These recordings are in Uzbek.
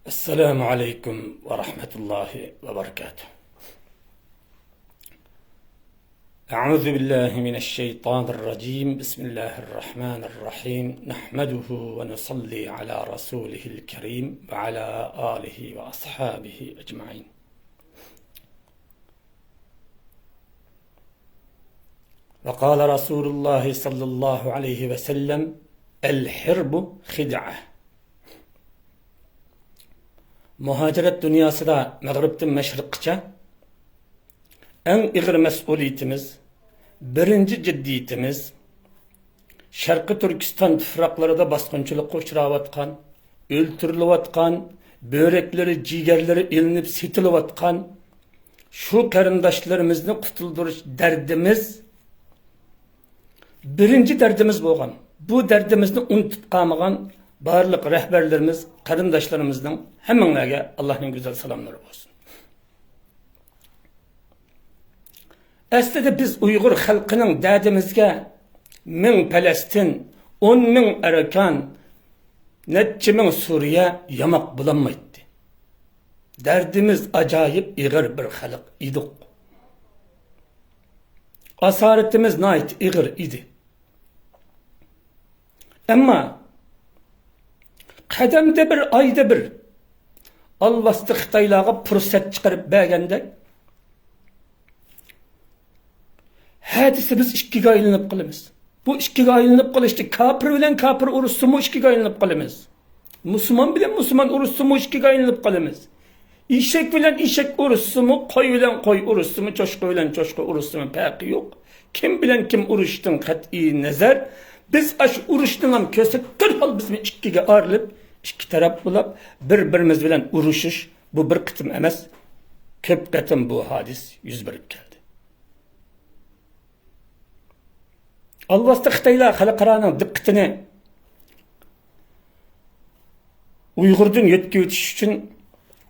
Esselamu Aleyküm ve Rahmetullahi ve Berekatuhu. Euzu billahi mineşşeytanirracim. Bismillahirrahmanirrahim. Nahmeduhu ve nusalli ala rasulihil kerim ve ala alihi ve ashabihi ecmaîn. Ve kâle Resulullah sallallahu aleyhi ve sellem: El hirbu khid'a. Muhaciret dünyasida Mag'ribdan Mashriqgacha eng ig'ir mas'uliyatimiz, birinci ciddiyetimiz Sharqi Turkiston tuproqlarida bosqinchilikka uchrayotgan, o'ltirilayotgan, börekleri, jigarlari ilinib setilayotgan shu qarindoshlarimizni qutuldirish dardimiz birinci derdimiz bo'lgan. Bu derdimizni unutib qolmagan barliq rahbarlarimiz, qarindoshlarımızdan hammalarga Allohning go'zal salomlari bo'lsin. Aslida biz Uyg'ur xalqining dardimizga 1000 Falastin, 10.000 Arakan, necha ming Suriya yamoq bo'lolmaydi. Derdimiz acayip ig'ir bir xalq edik. Asaretimiz nayt ig'ir idi. Ama qadamda bir, ayda bir Alvasti Xitoylarga fursat chiqarib berganda hadisi biz ikkiga aylanib qolamiz. Bu ikkiga aylanib qolishda kafir bilan kafir urushsimi ikkiga aylanib qolamiz. Musulmon bilan musulmon urushsimi ikkiga aylanib qolamiz. Eshak bilan eshak urushsimi, qo'y bilan qo'y urushsimi, cho'chqa bilan cho'chqa urushsimi farqi yo'q. Kim bilan kim urushdan qat'iy nazar biz aş urushdan ham ko'rsak darhol bizni ikkiga ayrilib, ikki taraf bo'lib bir-birimiz bilan urushish bu bir qitim emas, ko'p qatim bu hadis yuz berib keldi. Alvasti Xitoylar xalqaroning diqqatini Uyg'urdan yetkazib uchun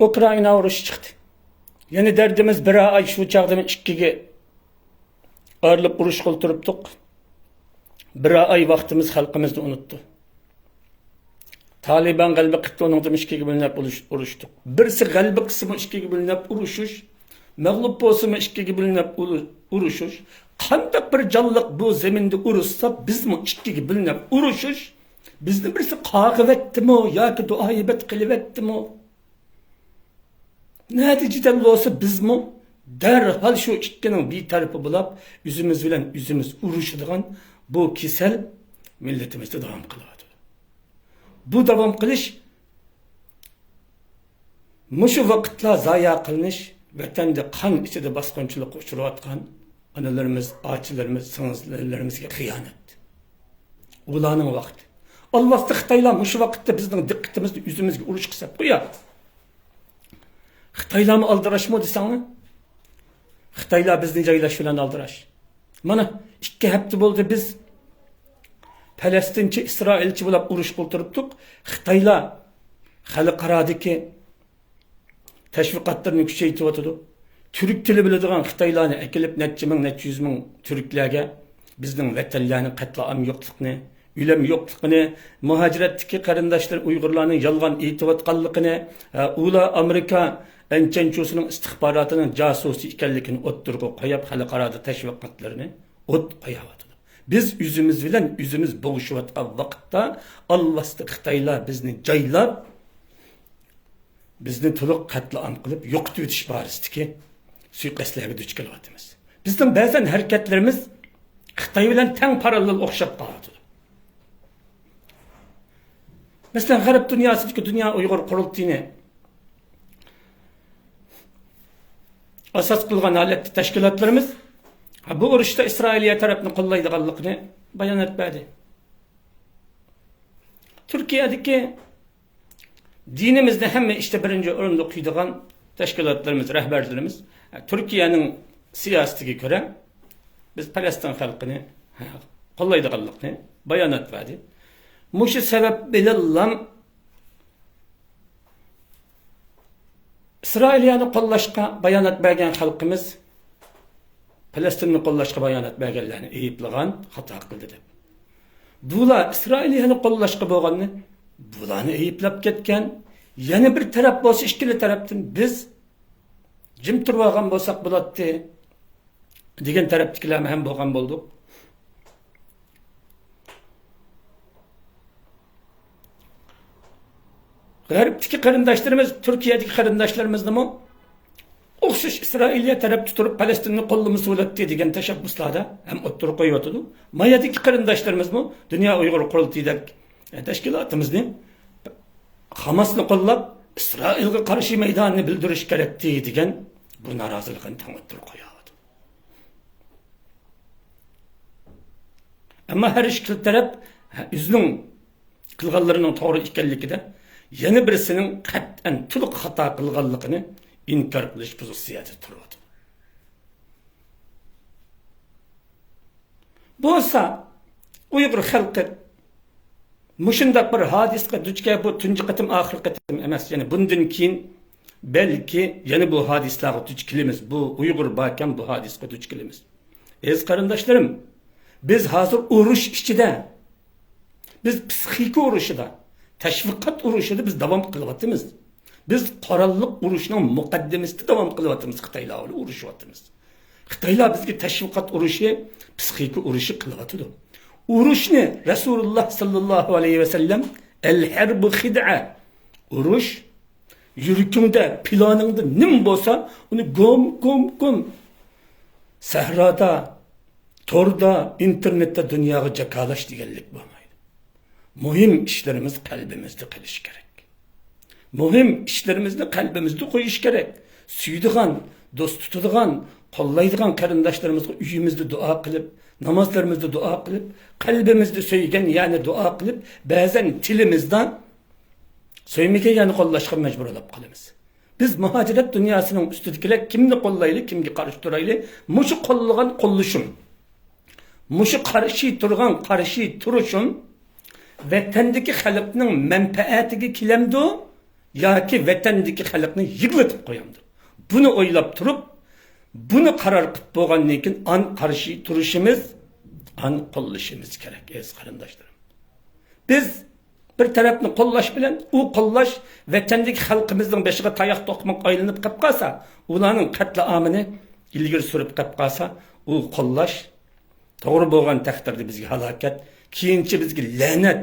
Ukraina urushi chiqdi. Yani derdimiz bir ay shu chaqda ikkiga ayrilib urush qilib turibdik. Bir ay vaktimiz halkımızda unuttu. Taliban galbi kıttı, onun da işkiga bölünüp uruştuk. Birisi galbi kısmı işkiga bölünüp uruşuş, mağlup bolsa işkiga bölünüp uruşuş. Qanday bir canlılık bu zeminde uruşsa biz mi işkiga bölünüp uruşuş? Bizde birisi qağıvetti mi ya ki dua ibet qilivetti mi? Neticeden olsa biz mi derhal şu işkinin bir tarafı bulup yüzümüz bilen yüzümüz uruşuduğun bu kisel milletimizde devam kılıyordu. Bu devam kılış muşu vakitla zaya kılmış, vatanda kan içinde basqınçılık uçurayotgan analarımız, ağaçlarımız, sığınızlarımızga hıyanet. Ularning vakti. Alvasti Xitoylar muşu vakitte bizning diqqatimizni yüzümüzge uruş qilsa qo'ya. Xitoylarni aldirashmi desangmi? Xitoylar bizni joylash bilan aldirash. Mana 2 hafta bo'ldi biz Falastinchi, İsrailchi bo'lib urush qilib turibdik. Xitoylar xalqarodagi tashviqotlarni kuchaytiryapti. Türk tili biladigan Xitoylarni akilib necha ming, necha yuz ming turklarga bizning vatanlarning qatlam yo'qligini, o'lim yo'qligini, muhojiratdagi qarindoshlar Uyg'urlarning yolg'on aytayotganligini, ular Amerika Ençençosu'nun istihbaratının casusi ekanligini o'ttirib qo'yib xalqaro tashviqotlarni o't qo'yapti. Biz yüzümüz bilan yüzümüz bo'g'ishayotgan vaqtda Alvasti Xitoylar bizni joylab, bizni to'liq qatlam qilib yo'qitib o'tish borisidagi suiqasdlarga duch kelyapmiz. Bizning ba'zan harakatlarimiz Xitoy bilan teng parallel o'xshab qoladi. Masalan, G'arb dunyosidagi Dünya Uyg'ur qurultayini asas qilgan holatda tashkilotlarimiz bu urushda İsrailiya tarafini qo'llaydiganligini bayonot berdi. Turkiyadagi dinimizde hamma işte birinci o'rinda qo'ydigan tashkilotlarimiz, rahbarlarimiz Turkiyaning siyosatiga ko'ra biz Falastin xalqini qo'llaydiganligini bayonot berdi. Mushu sabab bilan İsrailiyani qo'llashga bayonot bergan xalqimiz Falastinni qo'llashga bayonot berganlarni ayiblagan, xato qildi deb. Bular İsrailiyani qo'llashga bo'lganni bularni ayiblab ketgan, Yana bir taraf bo'lsa, ikkili tarafdan biz jim turib olgan bo'lsak bo'ladi degan tarafdagilar ham bo'lgan bo'ldik. G'arbdagi qarindoshlarimiz, Turkiyadagi qarindoshlarimizni o'xshash Isroiliya taraf turib Falastinni qo'llamasa bo'ladi degan tashabbuslarda ham o'ttirib qo'yotdi. Mayadagi qarindoshlarimiz Dunyo Uyg'ur qurultayidagi tashkilotimizni Hamasni qo'llab Isroilga qarshi maydonni bildirish kerak degan bu noroziligini tam o'ttirib qo'yadi. Ammo har ikki taraf o'zining qilganlarining to'g'ri ekanligida yana birisining qat'an to'liq xato qilganligini inkar qilish pozitsiyasida turadi. Bo'lsa Uyg'ur xalqi mushundaq bir hodisga duchga bu tunji qatim oxirgi qatim emas, ya'ni bundan keyin belki yana bu hodislarga duch kelamiz. Bu Uyg'ur bakan bu hodisga duch kelamiz. Aziz qarindoshlarim, biz hozir urush ichida, biz psixika urushida, tashviqot urushida biz davom qilyapmiz. Biz qoralliq urushning muqaddimasida davom qilyapmiz, Xitoylar bilan urushyapmiz. Xitoylar bizga tashviqot urushi, psixika urushi qilyapti. Urushni Rasululloh sallallohu alayhi vasallam el-harbu xid'a. Urush yurikingda, planingda nim bo'lsa, uni gom sahroda, torda, internetda dunyoga jakalash deganlik bo'lmaydi. Muhim ishlarimiz qalbimizda qilish kerak. Muhim ishlarimizni qalbimizda qo'yish kerak. Suydigan, do'st tutadigan, qo'llaydigan qarindoshlarimizni uyimizda duo qilib, namozlarimizda duo qilib, qalbimizda söygen yani duo qilib, ba'zan tilimizda söymaga yani qo'llashga majbur bo'lib qolamiz. Biz muhojirat dunyosining ustidagilar kimni qo'llayli, kimga qarshi turayli, mushu qo'llagan qo'llishim. Mushu qarshi turgan qarshi turishim vatandagi xalqning manfaatiga kelamdi yoki vatandagi xalqni yig'latib qo'yamdi. Buni o'ylab turib, buni qaror qilib bo'lgandan keyin an qarshi turishimiz, an qo'llashimiz kerak, aziz qarindoshlarim. Biz bir tarafni qo'llash bilan u qo'llash vatandagi xalqimizning beshiga tayoq to'qmoq aylanib qolib qolsa, ularning qatl amini ilgari surib qolib qolsa, u qo'llash to'g'ri bo'lgan taqdirda bizga halokat, keyinchi bizga la'nat,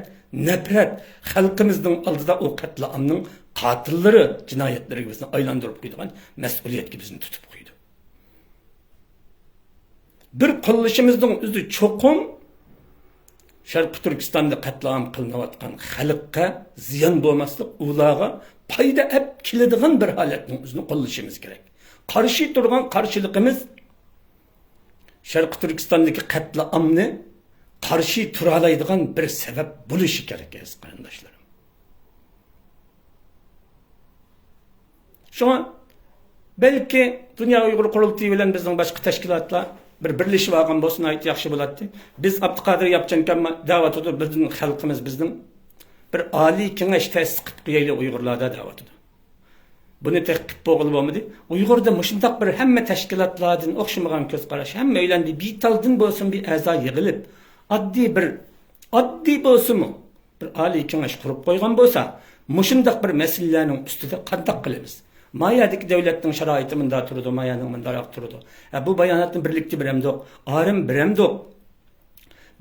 nafrat, xalqimizning oldida o qatl amning qotillari, jinoyatlariga bizni aylantirib qo'ygan mas'uliyatga bizni tutib qo'ydi. Bir qo'llashimizning o'zi cho'qim Sharq Turkistonda qatlam qilinayotgan xalqqa ziyon bo'lmaslik, ularga foyda olib keladigan bir holatning o'zini qo'llashimiz kerak. Qarshi turgan qarshiligimiz Sharq Turkistondagi qatlamni qarshi tura oladigan bir sabab bo'lishi kerak, aziz qarindoshlarim. Shuna belki Dunyo Uyg'ur qurultayi bilan bizning boshqa tashkilotlar bir birlashib olgan bo'lsa ayt yaxshi bo'ladi. Biz Abduqodir yapchankan da'vat etib bizning xalqimiz bizning bir oliy kengash ta'sis qilib qo'yayli Uyg'urlarda da'vat etdi. Buni taqib bo'g'il bo'lmadi. Uyg'urda mushundaq bir hamma tashkilotlardan o'xshamagan ko'z qarash, hamma o'ylandi bitaldan bo'lsin bir a'zo yig'ilib, oddiy bo'lsinmi bir oliy kengash qurib qo'ygan bo'lsa, mushundaq bir masalalarning ustida qanday qilamiz? Mayadagi devletning sharoiti munda turdi, mayaning mundaroq turdi. Bu bayonotni birlikda biramdoq, arim biramdoq.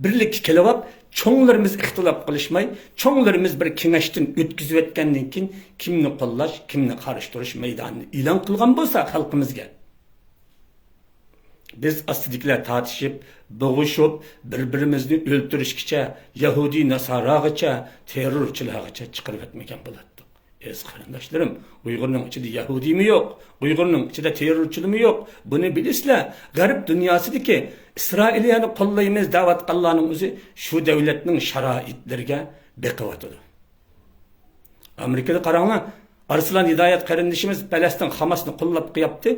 Birlik kelib, cho'nglarimiz ixtilof qilishmay, cho'nglarimiz bir kengashdan o'tkazib o'tgandan keyin kimni qo'llash, kimni qarshi turish maydonini e'lon qilgan bo'lsa xalqimizga. Biz astidikilar tartishib, bo'g'ishib, bir-birimizni o'ltirishgacha, Yahudi nasarog'icha, terrorchilargacha chiqarib o'tmagan bo'ladi. Aziz qarindoshlarim, Uyg'urning ichida Yahudimi yo'q, Uyg'urning ichida terrorchilimi yo'q. Buni bilasizlar. G'arb dunyosidagi Isroiliyani qo'llaymiz da'vat qilganning o'zi shu davlatning sharoitlariga beqiyotidir. Amerikada qaranglar, Arslan Hidoyat qarindishimiz Falastin Hamasni qo'llab qo'yapti.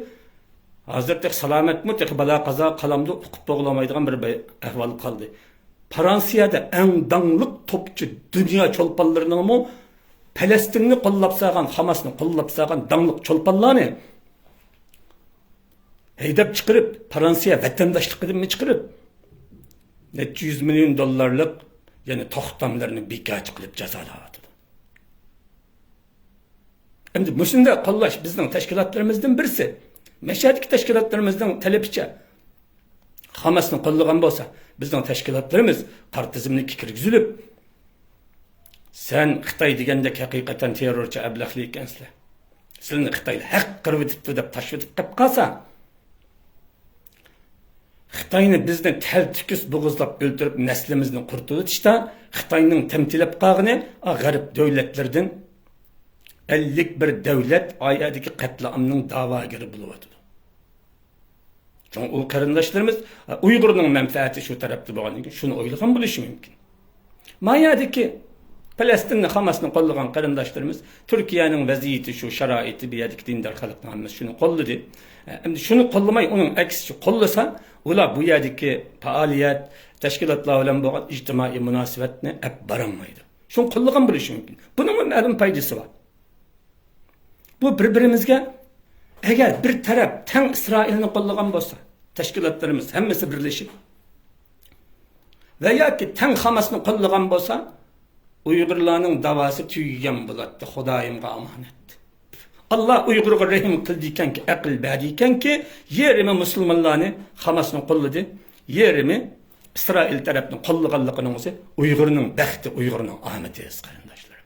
Hozirda salomatmi, balo qazo qalamda o'qib bo'g'lamaydigan bir ahvol qoldi. Fransiyada eng dangliq topchi dunyo cho'lponlarining Falastinni qo'llab sağan, Hamasni qo'llab sağan dangliq cho'lponlarni haydab chiqarib, Fransiya vatandoshligidan chiqarib, $100 million yani to'xtamlarni bekor qilib jazoladi. Endi mushunda qo'llash bizning tashkilotlarimizdan birisi. Mashhadlik tashkilotlarimizdan talabicha Hamasni qo'llagan bo'lsa, bizning tashkilotlarimiz qor tizimlikka kirgizilib, sen Xitoy degandek haqiqatan terrorchi ablahli ekansizlar. Sizlarni Xitoy haq qirib o'tibdi deb tashvitib qilib qolsa, Xitoyni bizni taltikus bo'g'izlab o'ltirib naslimizni qurtitishda Xitoyning tamtilab qolgani g'arb davlatlardan 51 davlat oyadagi qatlamning da'vogiri bo'lyapti. Çünkü o qarindoshlarimiz Uyg'urning manfaati shu tarafda bo'lganligi shuni o'ylagan bo'lishi mumkin. Mayadagi Falastinni Hamasni qo'llagan qarindoshlarimiz Turkiyaning vaziyati shu sharoiti bu yerdagi dindor xalqning hammasi shuni qo'lladi. Endi shuni qo'llamay uning aksi qo'llasa, ular bu yerdagi faoliyat, tashkilotlar bilan bo'lgan ijtimoiy munosabatni olib borolmaydi. Shuni qo'llagan bo'lishi mumkin. Buning ma'lum foydasi bor. Bu bir-birimizga agar bir taraf tang Isroilni qo'llagan bo'lsa, tashkilotlarimiz hammasi birlashib va yoki tang Hamasni qo'llagan bo'lsa, Uyg'urlarning davosi tugagan bo'ladi. Xudoyimga omonat. Allah Uyg'urga rahim qildi ekanki, aql berdi ekanki, yerimi musulmonlarni Hamasni qo'lladi, yerimi Isroil tarafini qo'llaganligini o'zi Uyg'urning baxti, Uyg'urning omadi qarindoshlar.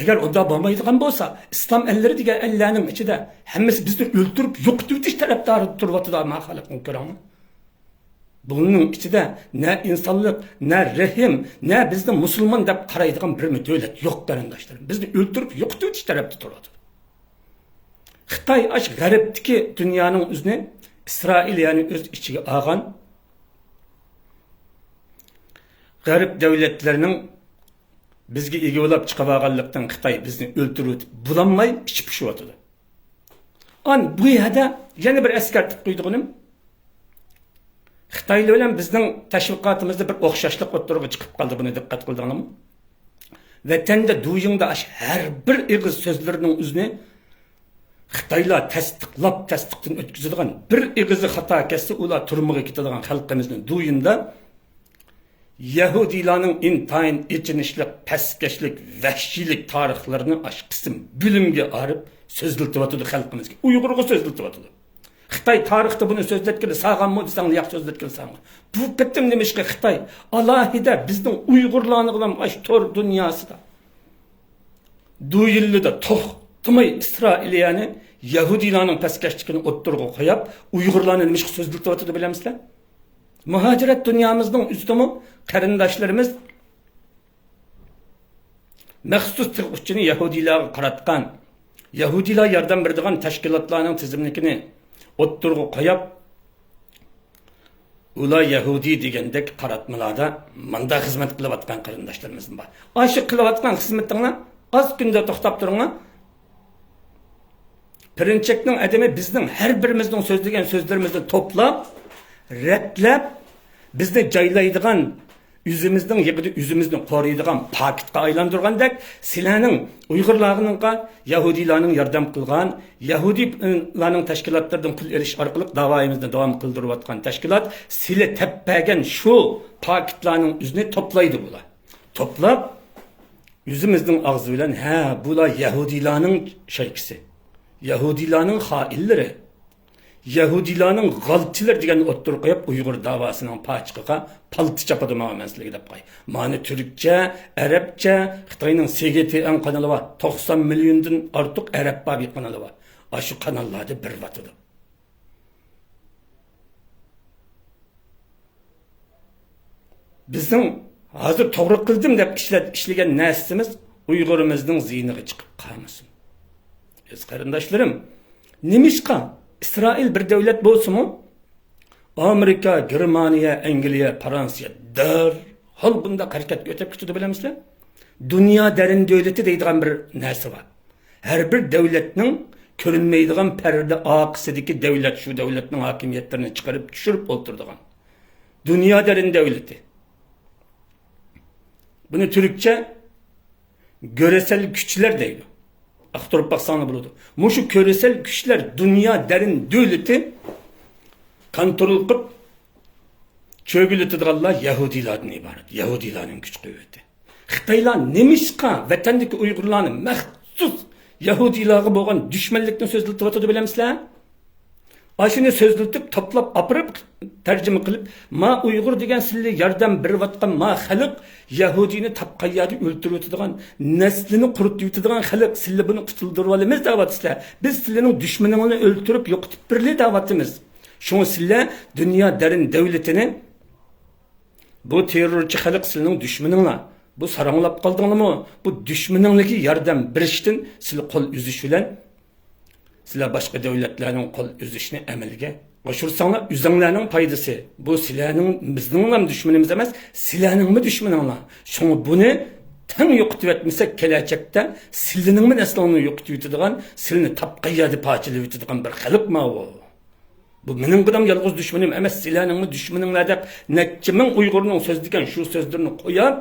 Agar unda bo'lmaydigan bo'lsa, islom ellari degan ellarning ichida hammasi bizni o'ldirib, yo'qotish tarafdori turibdi, ma xalqni ko'raman. Bunun içinde ne insanlık, ne rahim, ne bizde Müslüman deb qaraydigan bir devlet yok qarindoshlar. Bizni öldürüp yok tutuş tarafta turadi. Xitoy aş g'arbdagi dunyoning o'zini İsrail yani o'z ichiga olgan g'arb davlatlarining bizga ega bo'lib chiqib olganlikdan Xitoy bizni o'ldirib bulanmay ichib pishyapti. An bu yerda yana bir eskartib qo'ydiganim Xitoy bilan bizning tashviqotimizda bir o'xshashlik o'tirib chiqib qoldi, buni diqqat qildingizmi? Vatanda duyingda har bir ig'iz so'zlarining o'zini Xitoylar tasdiqdan o'tkazilgan bir ig'izi xato kelsa, ular turmuga ketadigan xalqimizning duyinda Yahudilarning intayin ichinishlik, paskashlik, vahshiylik tarixlarini qism bilimga arib so'ziltiyotir xalqimizga. Uyg'urga so'ziltiyotir. Xitoy tarixda buni so'zlatkili sağanmı desang, yaxshi so'zlatkili sağanmı. Bu bitim demişki Xitoy alohida bizning Uyg'urlarni bilan ash tor dunyosida duyillida to'xtamay İsrailiyani Yahudilarning paskashligini o'ttirg'a qo'yib, Uyg'urlarni nima so'zlatyapti bilamizlar? Muhacirat dunyomizning ustimi qarindoshlarimiz maxsus tirg'uchini Yahudilarga qaratgan, Yahudilar yordam beradigan tashkilotlarning tizimligini o'ttirg'a qo'yib, ular Yahudi degandek qaratmalarda manda xizmat qilayotgan qarindoshlarimiz bor. Aşı qilayotgan xizmatingni az kunda to'xtab turinglar. Pirinchekning adami bizning har birimizning so'zlagan so'zlarimizni to'plab, ratlab, bizni joylaydigan yüzümüzden yıkıdı, yüzümüzden koruyduğun paketga aylandırgandek, sizlerning Uyg'urlarga Yahudilarning yordam qilgan, Yahudilarning tashkilotlardan pul elish orqali da'voyimizni davom qildirayotgan tashkilot sizlar teppagan shu paketlarning o'zini to'playdi bular. To'plab yüzümüzden og'zi bilan ha bular Yahudilarning shaykisi, Yahudilarning xoinlari, Yahudilarning g'alchilar degan o'ttir qo'yib Uyg'ur davosining pachiqiga palti chapadi ma'nosi deb qo'y. Ma'ni turkcha, arabcha, Xitoyning CGTN kanali var. 90 milyondan ortiq arab babi kanali var. Aşı kanallarda bir vatıdı. Bizim hazır to'g'ri qildim deb ishlagan narsamiz Uyg'urimizning ziyniga chiqib qolmasin. Biz qarindoshlarim, nimishqa İsrail bir devlet bo'lsa-mu, Amerika, Germaniya, Angliya, Fransiya hal bunda harakat o'tib ketdi bilamizlar. Dünya derin devleti deydigan bir narsa var. Her bir devletning ko'rinmaydigan parda oqisidagi devlet şu devletning hokimiyatlarini chiqarib tushirib o'tirdigan. Dünya derin devleti. Bunu Türkçe göresel güçler deydi. Aktarıp baksana buludu. Muşu köresel güçler dünya derin devleti kontrol kıp çögületidirler Yahudilerden ibaret. Yahudilerin güç kuvveti. Xitaylar nemişka vatandaki Uygurlarını uçsuz Yahudilarga bo'lgan düşmanlikni so'zlatib o'tadi bilamsizlar? Aşını sözlütüp, toplap, apırıp, tercüme kılıp, ma Uygur degen silli yerden bir vatkan ma halık, Yahudini tapkayyadi öldürüp ötüdüğün, neslini kurutup ötüdüğün halık, silli bunu kutulduruvalimiz davatısıyla. Biz sillinin düşmanını öldürüp, yokutup birli davatımız. Şunu sille, dünya derin devletini, bu terörçü halık sillinin düşmanına, bu saranlap kaldığını mı, bu düşmanınlıki yerden bir iştin, silli kol üzüşülen, sizler başka devletlerin kol üzüşünü emelge koşursanlar üzümlerinin paydası. Bu silahının bizden düşmanımız demez, silahının mı düşmanına. Şunu bunu tam yokutup etmesek gelecekte silahının mı neslanını yokutup ettiğin, silahını tapkayyadi parçalayıp ettiğin bir halık mı o? Bu benim kadar yalnız düşmanım ama silahının mı düşmanına deyip nekkimin Uygur'un sözlüken şu sözlerini koyup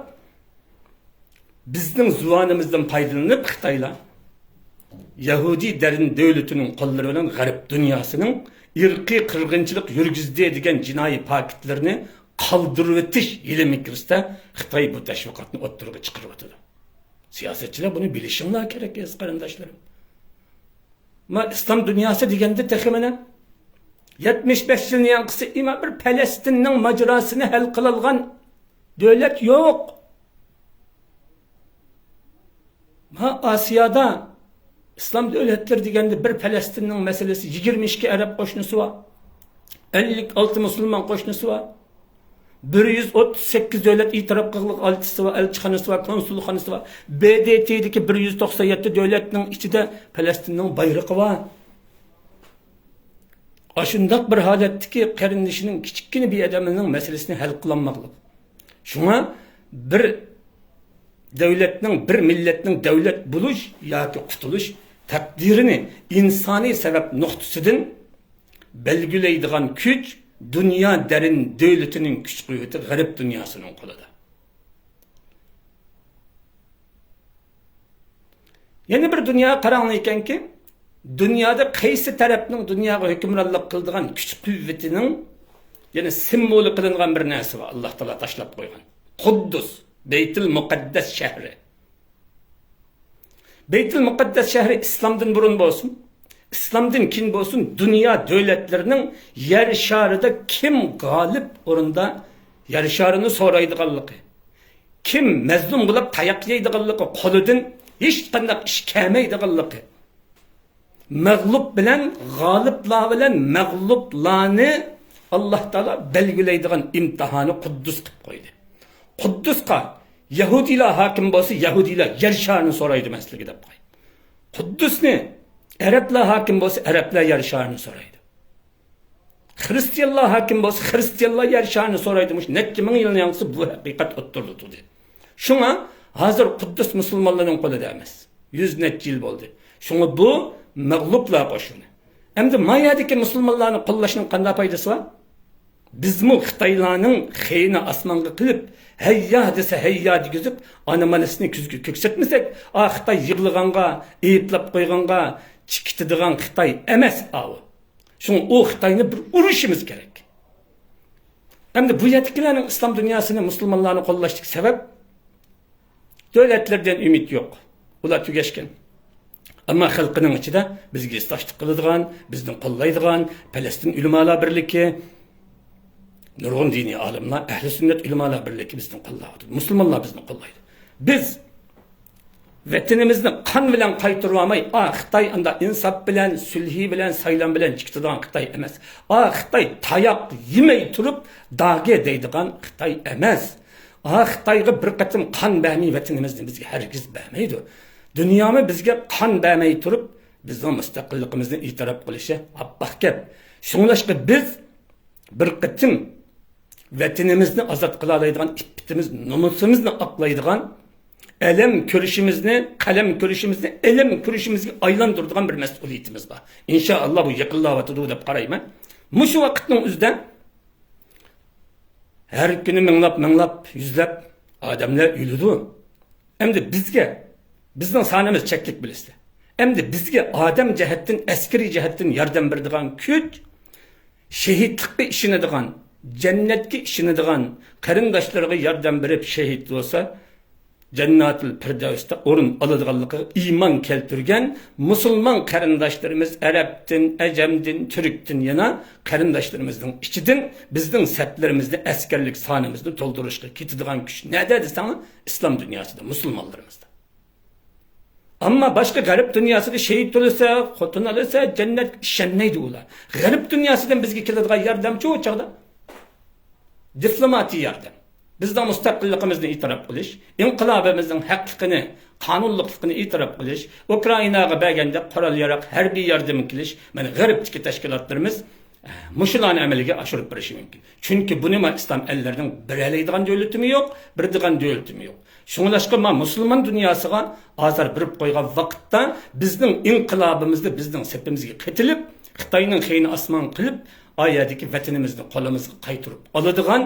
bizden zuvanımızdan faydalanıp Xitayla Yahudi derin devletinin kolları bilen garip dünyasının irqi kırgınçılık yürgüzde edigen cinayi paketlerini kaldırıp etiş ilmi kiriste Xitay bu teşvikatını oturuğa çıkarıp atıyor. Siyasetçiler bunu bilişimler gerek ya kardeşlerim. Ama İslam dünyası degende tekimene 75 yılın yankısı ima bir Palestin'nin macerasını hal kılalgan devlet yok. Ma Asya'da İslam devletleri degende bir Palestin'nin meselesi 22 Arap koşnusu var. 56 Müslüman koşnusu var. 138 devlet itiraf kılık altısı var, elçihanesi var, konsulhanesi var. BDT'deki 197 devletinin içinde Palestin'nin bayrağı var. Aşındak bir haletteki karindişinin küçükkini bir adamının meselesini hal kılanmaklık. Şuna bir devletinin, bir milletinin devlet buluş ya ki kutuluş takdirini insani sebep noktasıdın belgüleydiğin güç dünya derin devletinin güç kuvveti garip dünyasının kolunda. Yeni bir dünya karanlıyken ki dünyada kaysi tarafının dünyaya hükümranlık kıldığın güç kuvvetinin yani simvolu kılıngan bir nesi var. Allah Teala taşlap koygan. Kuddus, Beytül Mukaddes şehri. Beytül Mukaddes şehri İslam'dan burun olsun. İslam'dan kin olsun. Dünya devletlerinin yer şarıda kim galip orunda yer şarını soraydıqanlığı. Kim mezlum bulup tayak yeydiqanlığı. Koludun hiç kandak işkemeydiqanlığı. Mağlup bilen, galipla bilen mağluplanı Allah Teala belgüleydiğin imtihanı Kuddus kıp koydu. Kuddus'a Yahudiler hakim bolsa Yahudiler yer şarını soraydı mesleki dep koy. Kuddus ne? Araplar hakim bolsa Araplar yer şarını soraydı. Hristiyanlar hakim bolsa Hristiyanlar yer şarını soraydımış. Nekke min yılın yankısı bu hakikat otturdu tudu. Şuna hazır Kuddus Müslümanların kolunda emas. 100 nekke yıl oldu. Şuna bu mağluplar koşunu. Hem de mayadaki Müslümanların kollaşının qanday faydası var? Biz mu Xitaylarning xeyini asmanga qilib, hayya desa hayya degizib, anomalısını köksetmesek, Xitay yig'liganga, eyiplab qo'yganga, chikitidigan Xitay emas o. Şunu o Xitayni bir urishimiz kerak. Hem bu yetkilerin İslam dünyasını, Müslümanlarını qo'llashlik sebep devletlerden ümit yok. Ular tügeşken. Ama xalqının içinde bizga istaşlık qiladigan, bizni qo'llaydigan Palestin Ulamolar birligi, nurg'un diniy olimlar, ahli sünnet ulamolar birligi bizni qo'llaydi. Müslümanlar bizni qo'llaydi. Biz vatanimizni qon bilan qaytarib olmay, Xitoy anda insof bilan, sulhi bilan, saylan bilan chiqadigan Xitoy emas. Xitoy tayoq yemay turib dage deydigan Xitoy emas. Xitoyga bir qatim qon bermay vatanimizni bizga hargiz bermaydi. Dunyomi bizga qon bermay turib bizning mustaqilligimizni e'tirof qilishi abbax gap. Shunlashqa biz bir qatim vatanimizni azod qila oladigan ippitimiz, nomusimizni aqlaydigan elem körüşümüzni, kalem körüşümüzni, elem körüşümüzü aylandırdıgan bir mesuliyetimiz var. İnşallah bu yakınlavatıdır dep qarayman. Muşu vaqtning o'zida her günü minglab, yüzlab odamlar o'ladi. Endi bizga bizning sonimiz cheklik bilishdi. Endi bizga odam jihatdan, askariy jihatdan yordam beradigan kuch, shahidlikka ishonadigan, jannatga ishonadigan qarindoshlarga yordam berib shahid bo'lsa, Cennet-ül Firdevs'te orun alıdığanlığı iman keltürgen musulman karindaşlarımız Arap'tin, Ecem'din, Türk'tin yana karindaşlarımızın içidin bizden seplerimizde askerlik sanımızda dolduruşka kitidiğen güç. Ne dedi sana? İslam dünyasında, musulmanlarımızda. Ama başka garip dünyasında şehit olursa, hotun alırsa cennet işenneydi olar. Garip dünyasından bizge keladigan yardımcı o çağda. Diplomati yardım. Bizden müstakilliğimizni itiraf qilish, inqilobimizning haqiqini, qonunliqligini itiraf qilish, Ukrainaga berganda qurol yarog' harbiy yordam qilish, mana g'arbdagi tashkilotlarimiz mushularni amalga oshirib berishi mumkin. Chunki buni islom ellarining birlaydigan davlatimi yo'q, birdigan davlatimi yo'q. Shunglashqa musulmon dunyosiga hozir birib qo'ygan vaqtda bizning inqilobimizda bizning sepimizga qitilib, Xitoyning xeyni osmon qilib ayadaki vatanimizni qo'limizga qaytirib oladigan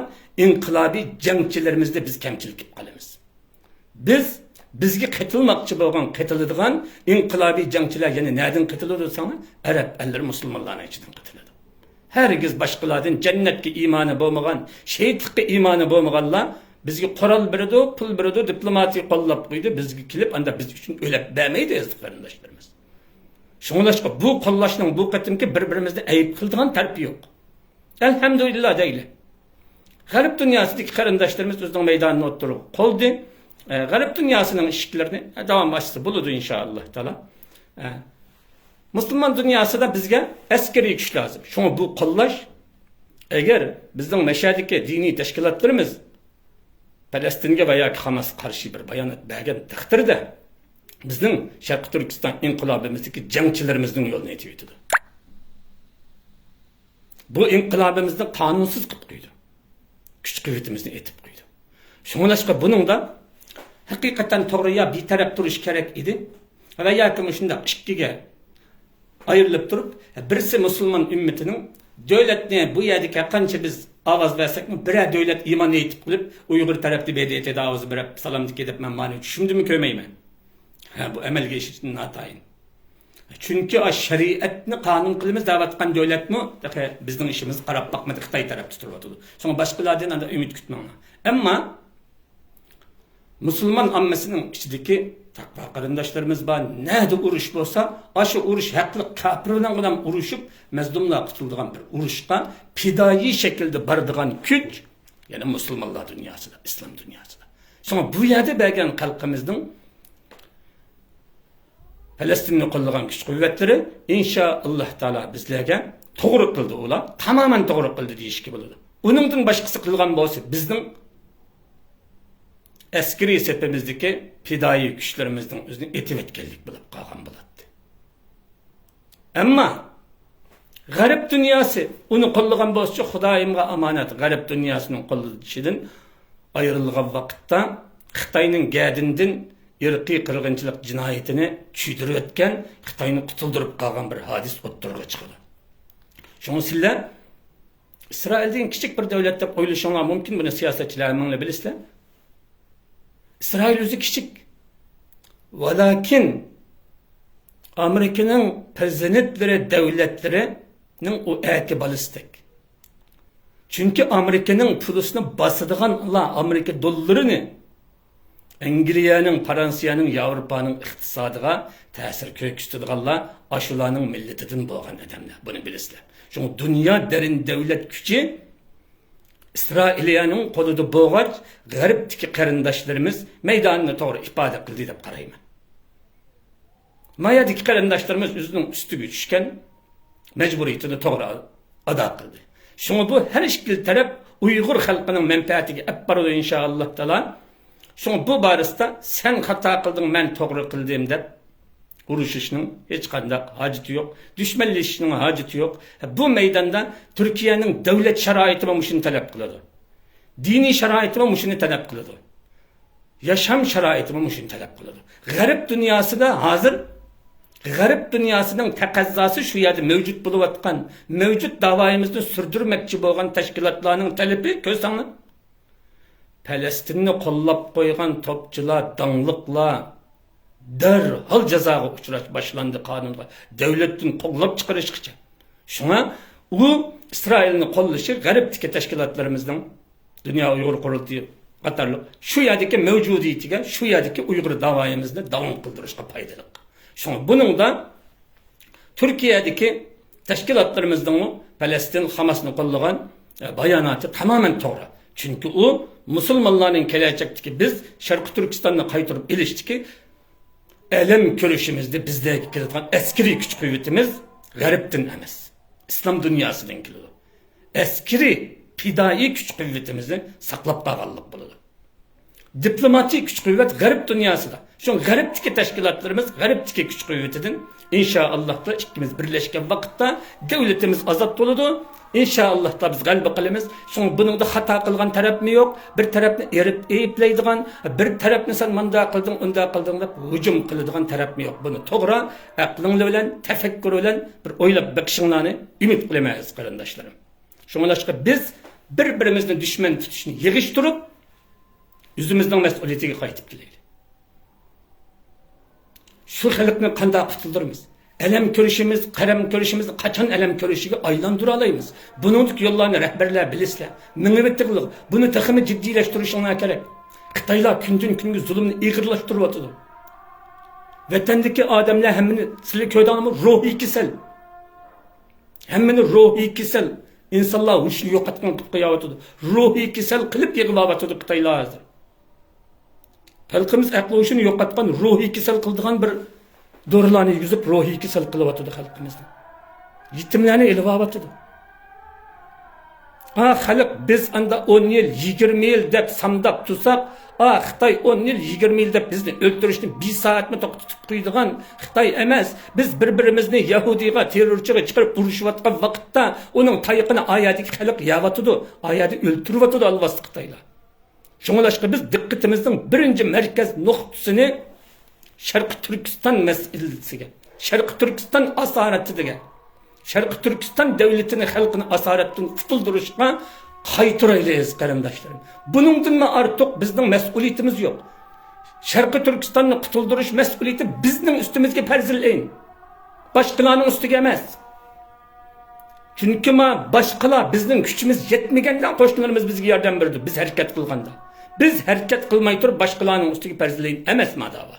inqilobiy jangchilarimizda biz kamchilik qilib qolamiz. Bizga qitilmoqchi bo'lgan qitiladigan inqilobiy jangchilar yana nereden qitiladi desanglar, Arab ellari musulmonlarning ichidan qitiladi. Hergiz boshqalardan jannatga iymoni bo'lmagan, shehidlikka iymoni bo'lmaganlar bizga qurol beradi, pul beradi, diplomatiya qo'llab qo'ydi, bizga kelib anda biz uchun o'lab bermaydi aziz qarindoshlarimiz. Şunlaşqa bu qo'llashning bu qatimki bir-birimizni ayib qildigan tarpi yo'q. Elhamdülillah deyli. G'arb dunyosidagi qarindoshlarimiz o'zining maydonini o'ttirib qo'ldi. G'arb dunyosining ishlarini davom etsa bo'ladi inshaalloh taala. Musulmon dunyosida bizga askariy kuch lozim. Shuni bu qo'llash agar bizning mashadiki diniy tashkilotlarimiz Falastinga va yoki Hamas qarshi bir bayonot bergan taqdirda bizning Sharqi Turkiston inqilobimizdagi jangchilarimizning yo'lini aytib o'tdi. Bu inqilobimizni qonunsiz qilib qo'ydi. Kuch-quvvatimizni etib qo'ydi. Shunglashqa buning da haqiqatan to'g'ri ya betaraf turish kerak edi va yoki shunda ikkiga ayrilib turib, birisi musulmon ummatining davlatni bu yerdagi qancha biz ovoz bersak, bir davlat iymon etib qilib, Uyg'ur tarafda bediyatda ovoz berib, salomlik deb men ma'ni tushundimmi ko'mayman. Bu amalga işitinin natayın. Çünkü o şeriatni qonun qilimiz davatgan davlatmi, bizning işimiz qarab bakmadı Xitoy tarafda turib o'tdi. Sonra boshqalardan anda umid kutmanglar. Ammo musulmon ammasining ichidagi taqvo qarindoshlarimiz bor. Nada urush bo'lsa, o'sha urush haqli kafir bilan urushib, mazlumlar qutuladigan bir urushga fidoyi shaklda boradigan kuch, ya'ni musulmonlar dunyosida, islom dunyosida. Sonra bu yerda bergan xalqimizning Falastinni qo'llagan kuch quvvatlari inshaalloh taolo bizlarga to'g'ri qildi ular, tamoman to'g'ri qildi deyishga bo'ladi. Uningdan boshqasi qilgan bo'lsa, bizning askariy sepimizdagi fidoyi kuchlarimizning o'zini etib etganlik bo'lib qolgan bo'ladi. Ammo g'arb dunyosi uni qo'llagan bo'lsa, Xudoyimga omonat, g'arb dunyosining qo'llashidan ayrilgan vaqtda Xitoyning gadindan irqiy qirg'inchilik jinoyatini tushuntirib o'tgan, Xitoyni qutuldirib qolgan bir hodis o'ttirga chiqadi. Shuni sizlar İsrail'den kichik bir davlat deb o'ylashinglar mumkin, buni siyosatchilar mingla bilasizlar. İsrail o'zi kichik. Lakin Amerikaning prezidentlari, davlatlarining u etibalıstik. Chunki Amerikaning pulusini bosadiganlar, Amerika dollarini Angliyaning, Fransiyaning, Yevropaning iqtisodiga ta'sir ko'rsatadiganlar ashularning millatidan bo'lgan odamlar. Buni bilasizlar. Çünkü dünya derin devlet gücü İsrailiyaning qo'lida bo'lgan g'arbdagi qarindoshlarimiz maydonini to'g'ri ifoda qildi deb qarayman. Mayadagi qarindoshlarimiz o'zining ustiga tushgan majburiyatini to'g'ri ado qildi. Shunga bu har ikki taraf Uyg'ur xalqining manfaatiga olib boradi inshaalloh taolo. Şunu bu barısda sen hata kıldın, ben doğru kıldım deb urushishning hech qanday hojati yo'q, dushmanlashishning hojati yo'q. Bu maydonda Turkiyaning davlat sharoiti va shuni talab qiladi. Diniy sharoiti va shuni talab qiladi. Yasham sharoiti va shuni talab qiladi. G'arb dunyosida hozir g'arb dunyosining taqazzosi shu yerda mavjud bo'layotgan, mavjud da'voyimizni surdirmoqchi bo'lgan tashkilotlarning talabi ko'rsanglar. Falastinni qo'llab qo'ygan topchilar, dangliqlar darhol jazoga uchrash boshlandi qonunga. Davlatdan qo'llab chiqarishgacha. Shunga u İsrailni qo'llashi g'arbdagi tashkilotlarimizning Dunyo Uyg'ur qurultiyi qatarlıq şu yerdeki mevcudiyetiga, şu yerdeki Uyghur davayimizni davom qildirishga foydali. Şoň buning da Türkiye'deki teşkilatlarımızdan Palestin Hamas'ını qollagan bayanatı tamamen to'g'ri. Çünkü o Müslümanların kelajakdagi biz Sharq Türkistanni qaytarib elishdiki elem körüşümüzde bizdeki keladigan askeri kuch quvvatimiz g'arbdan emas, islom dunyosidan keladi. Askeri pidai kuch quvvatimizni saqlab qolganlik bo'ladi. Diplomatik kuch quvvat g'arb dunyosida. Şu g'arbdagi tashkilotlarimiz g'arbdagi kuch quvvatidan inshaalloh da ikkimiz birlashgan vaqtda davlatimiz ozod bo'ladi. İnşallah da biz g'alaba qilamiz. Şoň buningda xato qilgan tarafmi yo'q. Bir tarafni eyiblaydigan, bir tarafni sen manda qilding, unda qilding deb hujum qiladigan tarafmi yo'q. Buni to'g'ri aqling bilan, tafakkur bilan bir o'ylab bakishinglarni umid qilaman qarindoshlarim. Şoňlaşqa biz bir-birimizni dushman tutishni yig'ishtirib, o'zimizning mas'uliyatiga qaytib kelaylik. Şu xalqni qanday qutuldiramiz? Elem körüşümüz, qarem körüşümüz kaçan elem körüşüge aylandıralayımız. Bunun yollarını rehberler bilisler. Münevvettirlik. Bunu takımı ciddileştirişine gerek. Xitaylar günden gündüz zulümünü iğirlaştırıp atıdı. Vatandaki adamlar hemmini sizli köyde anlamı ruhi kisel. Hemmini ruhi kisel. İnsanlar huşunu yok atkan kıpkıya atıdı. Ruhi kisel kılıp yığılav atıdı Xitaylar hazır. Halkımız aklı huşunu yok atkan ruhi kisel kıldığan bir doğrularını yüzüp ruhi kisel kılıvatıdı halkımızda. Yetimlerini elivatıdı. Halk biz anda 10 yıl, 20 yıl dep samdap tutsak, Xitay 10 yıl, 20 yıl dep bizni öldürüştün 1 saat mi tutup kuyduğun Xitay emez. Biz birbirimizni Yahudiga, terörçüge çıkarıp vuruşuvatkan vakitte onun tayıqını ayadik halk yavatıdı. Ayadı öldürüvatıdı alvastı Xitaylar. Şoňlaşqa biz dikkatimizin birinci merkez noktasını Sharq Türkistan meselesiga, Sharq Türkistan asaratiga, Sharq Türkistan devletini, halkını asaratdan qutuldirishga qaytaraylik qarindoshlarım. Buningdan ortiq bizning mas'uliyatimiz yo'q. Sharq Türkistanni qutuldirish mas'uliyati bizning ustimizga farzillayın. Başqalarning ustiga emas. Çünkü başqalar bizning kuchimiz yetmagandan qo'shnilarimiz bizga yordam berdi. Biz harakat qilganda. Biz harakat qilmay turib başqalarning ustiga farzillayın emas dava.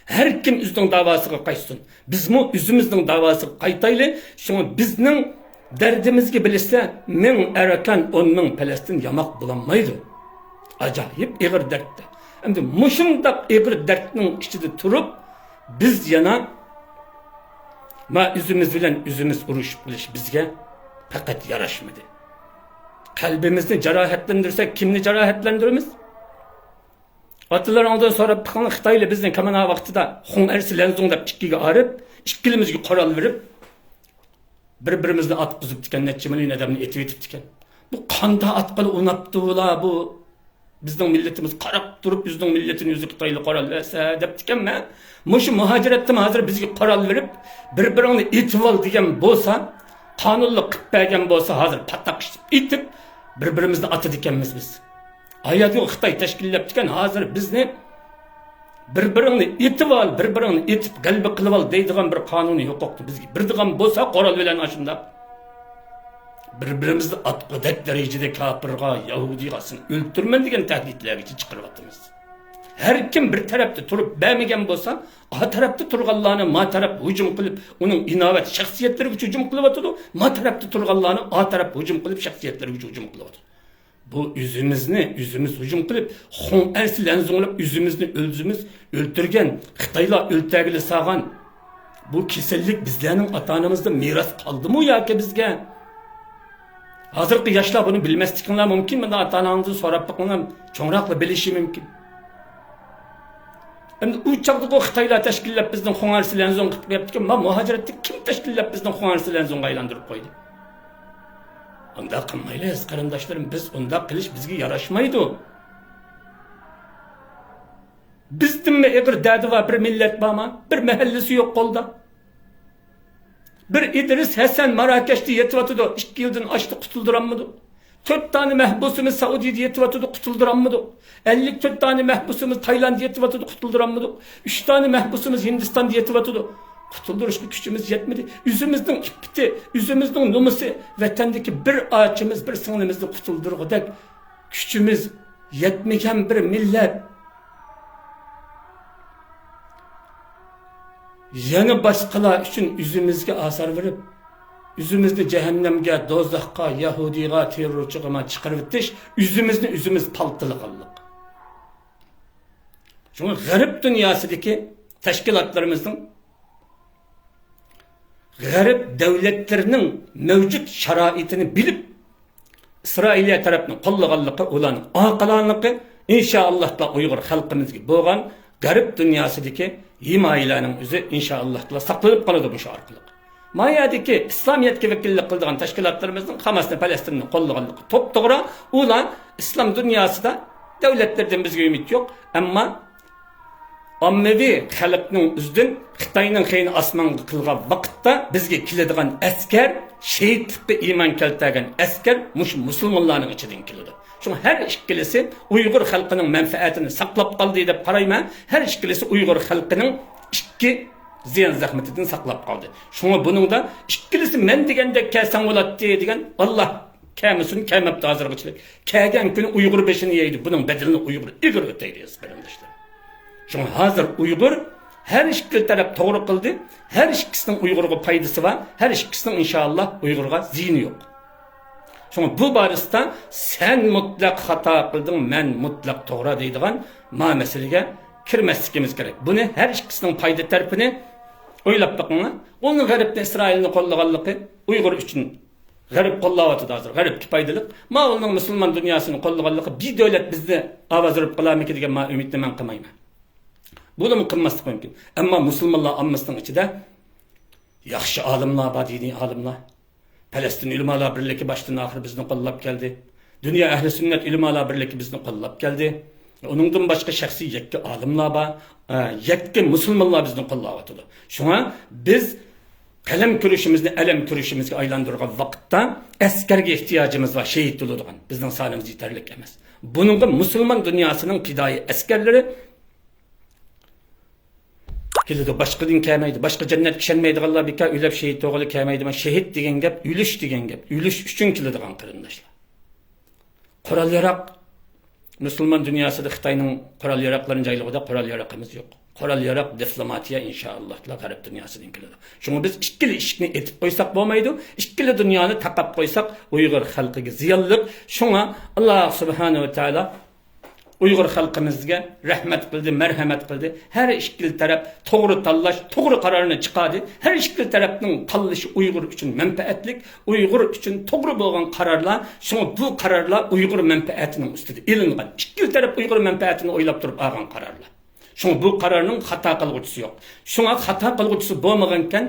Her kim özünün davasıga qaytsin. Bizmi özümüzün davasıga qaytaylı. Şoň bizning derdimizgi bilse 1000 Arakan 10 000 Palestin yamak bulanmaydı. Acayip ağır dertte. Endi muşundaq ağır dertning içinde turup biz yana özümüz bilen özümüz uruşup biliş bizge fakat yaraşmadı. Kalbimizni cerahatlendirsek kimni cerahatlendirimiz? Atalarından sonra Xitaylı bizden kamana vaxtida Xun Ersi Lenzong dep ikkiga arıp, ikkilimizge qoral verip bir-birimizni atqızıp diken, netçe milyon adamını etip diken. Bu qanda atqalı unaptı ola bu bizden milletimiz qarab durup bizden milletin yüzü Xitaylı qoral verse dep diken mi? Muşu muhacirettim hazır bizge qoral verip bir-birini etip al diyen bolsa, kanunlu qıp bergen bolsa hazır patak itip bir-birimizni atı dikenmiz biz. Ayadi Xitay teşkillep diken hazır bizni bir-birini etip al, bir-birini etip galbi qılıp al deydigan bir kanunu yoktu bizge. Birdigan bolsa qoral bilen aşında bir-birimizni atqıdak derecede kafirga, Yahudiga öldürmen degen tehditlerge çıqırıp her kim bir tarafta turup bermegen bolsa, a tarafta turganlarni ma taraf hücum qılıp, onun inovat şahsiyetleri hücum qılıp atıdı, ma tarafta turganlarni a taraf hücum qılıp şahsiyetleri hücum qılıp atıdı. Bu yüzümüz hücum qılıp, Xun Ersi Lenzonglap yüzümüzni öldürgen, Xitaylar öltärgili sağan bu kesellik bizlerning ata-anamızda miras kaldı mı ya ki bizge? Hazırki yaşlar bunu bilmeslikler mümkün mü? Ata-anamızdan sorap bakınlar, çoğunrakla bilişi mümkün. Hem u çaqda o Xitaylar teşkillep bizden Xun Ersi Lenzong qılıp yaptıkken, muhaciretlik kim teşkillep bizden Xun Ersi Lenzong'a aylandırıp koydu? Onda qilmayliz qarindoshlarım, biz onda qilish bizga yarashmaydi. Bizdinmi ig'ir derdi var, bir millet barmi, bir mahallesi yok qo'lda. Bir İdris Hasan Marrakeş'te yetivatıdı, 2 yıldan açtı qutulduranmıdı. 4 tane mehbusumuz Saudi'de yetivatıdı, qutulduranmıdı. 54 tane mehbusumuz Tayland'da yetivatıdı, qutulduranmıdı. 3 tane mehbusumuz Hindistan'da yetivatıdı. Qutuldirishga kuchimiz yetmedi. Üzümüzün ipti, üzümüzün numusi, vatandagi bir ağaçımız, bir singlimizni qutuldirg'udak kuchimiz yetmegen bir millet yana boshqalar uchun üzümizge asar verip, üzümüzni cehennemge, dozaqqa, Yahudiga, terrorchiga chiqarib o'tish, üzümüz paltılı qildik. Şunu g'arib dunyosidagi tashkilotlarimizning, g'arib davlatlarning mavjud sharoitini bilib, İsrailiya tarafının qo'llaganligi, ularning aqlanligi inshaalloh Uyg'ur xalqimizga bo'lgan g'arib dunyosidagi himoyalarning o'zi inshaalloh saqlanib qoladi bu orqali. Mayadagi İslamiyetga vakillik qiladigan tashkilotlarimizning Hamasni, Falastinni qo'llaganligi to'p-to'g'ri, ular islom dunyosida davlatlardan bizga umid yo'q, ammo ommaviy xalqning o'zidan Xitoyning xeyni osmonga qilgan vaqtda bizga keladigan askar, shehidlikka iymon keltirgan askar musulmonlarning ichidan keladi. Çünkü her ikkilisi Uyg'ur xalqining manfaatini saqlab qoldi deb qarayman. Her ikkilisi Uyg'ur xalqining ikki ziyon zahmetidan saqlab qoldi. Şuna bunun da ikkilisi men degandek kelsan bo'ladi degan Allah kemisin kemapti hozirgacha. Kelgan kuni Uyg'ur beshini yeydi. Bunun bedelini Uyg'ur ig'ir o'taydi qarindoshlar. Şuna hozir Uyg'ur her ikkili taraf to'g'ri qildi. Her ikkisining Uyg'urga foydasi var. Her ikkisining inshaalloh Uyg'urga ziyini yo'q. Şuna bu barısda sen mutlak hata kıldın, men mutlak doğru deydiğen ma meselege kirmeslikimiz gerek. Bunu her ikisinin payda tarafını oylap bakın. Onun garipten İsrail'in kollaganlığı Uygur için garip kollavatı da hazır. Garip ki paydalık. Ma onun Müslüman dünyasının kollaganlığı bir devlet bizde avaz verip kılamiki degen ma ümitli men kılmayım. Bunu mu kılmaslık mümkün. Ama Müslümanlar anmasının içinde yaxşı alimler, dini alimler. Palestin Ulemalar Birliği baştan ahir bizni qollab geldi. Dünya ehli sünnet Ulemalar Birliği bizni qollab geldi. Onundan başka şahsi yekki alimlar var, yekki Müslümanlar bizni qollavatdı. Şuna biz kalem kuruşimizni, elem kuruşimizga aylandırgan vaqtda askerge ihtiyacımız var, şehit oladigan. Bizning sonimiz yeterlik emas. Bununla Müslüman dünyasının pidai askerleri keldi, başka din kelmeydi, başka cennet kişenmeydiganlar bir kere ülep şehit oğlu kelmeydi. Ben şehit degen gap, ülüş degen gap, ülüş üçün keladigan qarindoshlar. Qural yaraq Müslüman dünyasida Xitoyning qural yaraqlarini joylag'ida qural yaraqimiz yo'q. Qural yaraq diplomatiya inshaalloh g'arb dunyosidan keladi. Shunga biz ikkili ishni etib qo'ysak bo'lmaydi. Ikkili dunyoni taqab qo'ysak Uyg'ur xalqiga ziyonliq. Shunga Alloh subhanahu va taolo Uyg'ur xalqimizga rahmat qildi, marhamat qildi. Her ikkili taraf to'g'ri tanlash, to'g'ri qarorni chiqadi. Her ikkili tarafning tanlashi Uyg'ur uchun manfaatlik, Uyg'ur uchun to'g'ri bo'lgan qarorlar, shunga bu qarorlar Uyg'ur manfaatining ustida ilingan. Ikkili taraf Uyg'ur manfaatini o'ylab turib olgan qarorlar. Shunga bu qarorning xato qilg'uchisi yo'q. Shunga xato qilg'uchisi bo'lmagankan,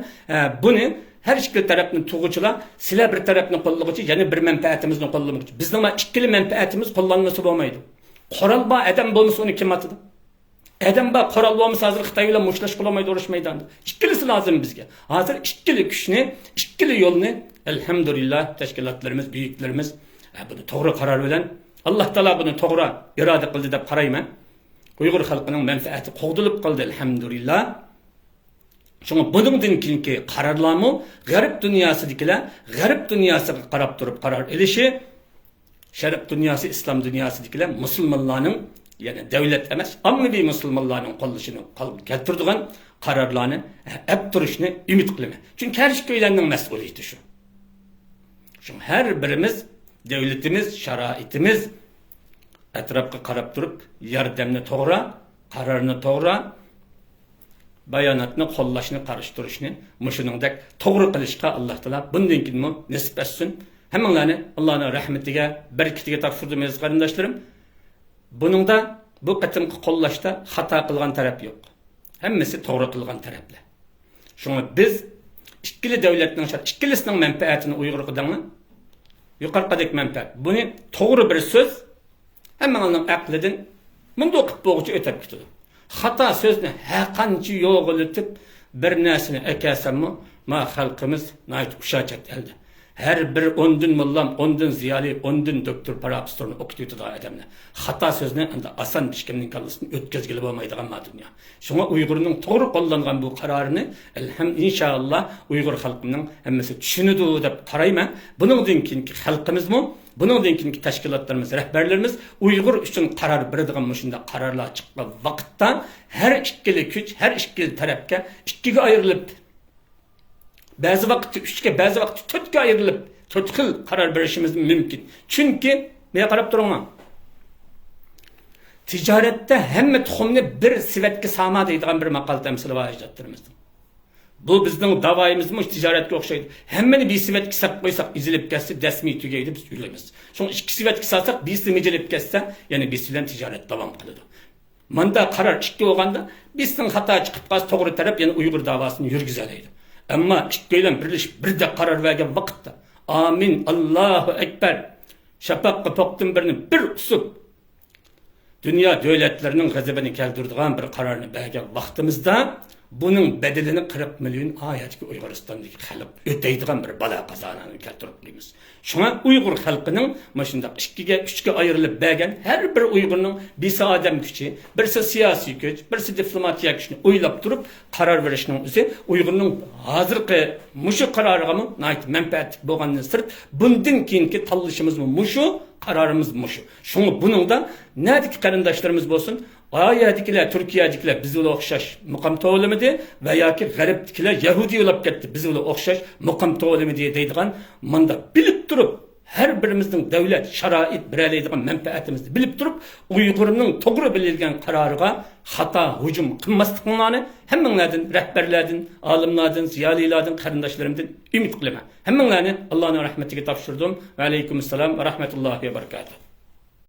buni her ikkili tarafning tug'uchilar, sizlar bir tarafni qo'llaguchi, yana bir manfaatimizni qo'llamoqchi. Bizning ikkili manfaatimiz qo'llanmasi bo'lmaydi. Qoral ba adam bo'lmasa uni kim atadi? Adam ba qoral bo'lmasa hozir Xitoy bilan mushlash qilolmaydi urush maydonida. Ikkilisi lazım bizga. Hozir ikkili kuchni, ikkili yo'lni elhamdülillah tashkilotlarimiz, büyüklerimiz bunu to'g'ri qaror bilan Alloh taolo buni to'g'ri iroda qildi deb qarayman. Uyg'ur xalqining manfaati qo'g'dilib qoldi elhamdülillah. Şuna bundan keyingi qarorlarni g'arb dunyosidagilar g'arb dunyosiga qarab turib qaror elishi Şerif dünyası, İslam dünyasıdakiler Müslümanların yani devlet emas, ammaviy Müslümanların qo'llashini keltirdigan qarorlarni hep turishni umid qilaman. Çünkü her köylerning mas'uliyati shu. Çünkü her birimiz devletimiz, şaraitimiz etrafga qarab turib yordamni to'g'ri, qarorni to'g'ri, bayonotni qo'llashni, qarashtirishni mushuningdek to'g'ri qilishga Alloh taolo bundan keyin nasib etsin. Hemenlerini Allah'ın rahmetiga, bereketiga topshirdim aziz qarindoshlarım. Bunun da bu qatımki qo'llashda xato qilgan taraf yo'q. Hammasi to'g'ri qilgan taraflar. Shunga biz ikkili davlatning ikkilisining manfaatini Uyg'ur qilganmi? Yuqorqidek manfaat. Buni to'g'ri bir so'z hammaning aqlidan bunda o'qib bo'g'ichi o'tib ketadi. Xato so'zni haqanchi yo'g'ilitib bir narsani akasammi, ma xalqimiz nayt ushacat elde. Her bir ondun mullam, ondun ziyali, ondun doktor parapstorunu okuyutu da adamlar. Hata sözüne asan pişkeminin kalısını ötközgili olmaydıgan ma dünya. Şuna Uygur'un doğru kullanılan bu kararını inşallah Uygur halkının hemmesi düşünüdü de karayma. Bunun dinkinki halkımız mı Buningdan keyingi tashkilotlarimiz, rahbarlarimiz Uyg'ur uchun qaror beradigan shunda qarorlar chiqqan vaqtda har ikkili kuch, har ikkili tarafga ikkiga ayrilib, ba'zi vaqtda 3 ga, ba'zi vaqtda 4 ga ayrilib, 4 xil qaror berishimiz mumkin. Chunki men qarab turman. Ticaretde hamma tuxumni bir sivetga sama deydigan bir maqol tamsili va ajdodlarimiz. Bu bizning davoyimizmi tijoratga o'xshaydi. Hammani bir sivetga sap qo'ysak, izilib ketsa, dasmiy tugaydi biz o'ylaymiz. So'ng ikki sivetga salsak, birisi mijilib ketsa, ya'ni biz bilan tijorat davom qiladi. Manda qaror ikki bo'lganda, bizning xato chiqib qolsa, to'g'ri taraf yana Uyg'ur davosini yurgizalaydi. Ammo ikkilan birlashib birda qaror vergan vaqtda, amin, Allohu akbar. Shafaqqa to'qtim bir usub dünya devletlerinin gazabını keldirdiğin bir kararını bergen vaqtimizda bunun bedelini 40 milyon ayetki Uyg'uristondagi xalq öteydiğin bir bala qazanını keltirib qo'yamiz. Şuna Uyghur xalqining maşında 2'ga 3'ga ayırılıp bergen her bir Uyg'urning birisi adam gücü, birisi siyasi güç, birisi diplomatiya gücünü o'ylab turib qarar verishning o'zi Uyg'urning hozirgi mushu qaroriga menfaatli bo'lganidan sirt bundan keyingi tanlashimiz mushu kararımız mushu. Şunu bunun da nedik qarindoshlarimiz bo'lsin, Ayadikiler, Türkiye'dikiler biz öyle okşaş mukam toğlamıdı veya ki gariptikiler Yahudi olap gitti biz öyle okşaş mukam toğlamı diye deydiğen manda bilip durup her birimizin devlet, şarait, bireleydiğen menfaatimizni bilip durup Uygur'un doğru bilirgen kararıga hata, hücum kılmaslıklarını hemmenlerden, rehberlerden, alimlerden, ziyalilerden, karindaşlarımdan ümit kılma. Hemmenlerini Allah'ın rahmetine tavşırdım. Ve aleykümselam ve rahmetullahi ve berekatuhu.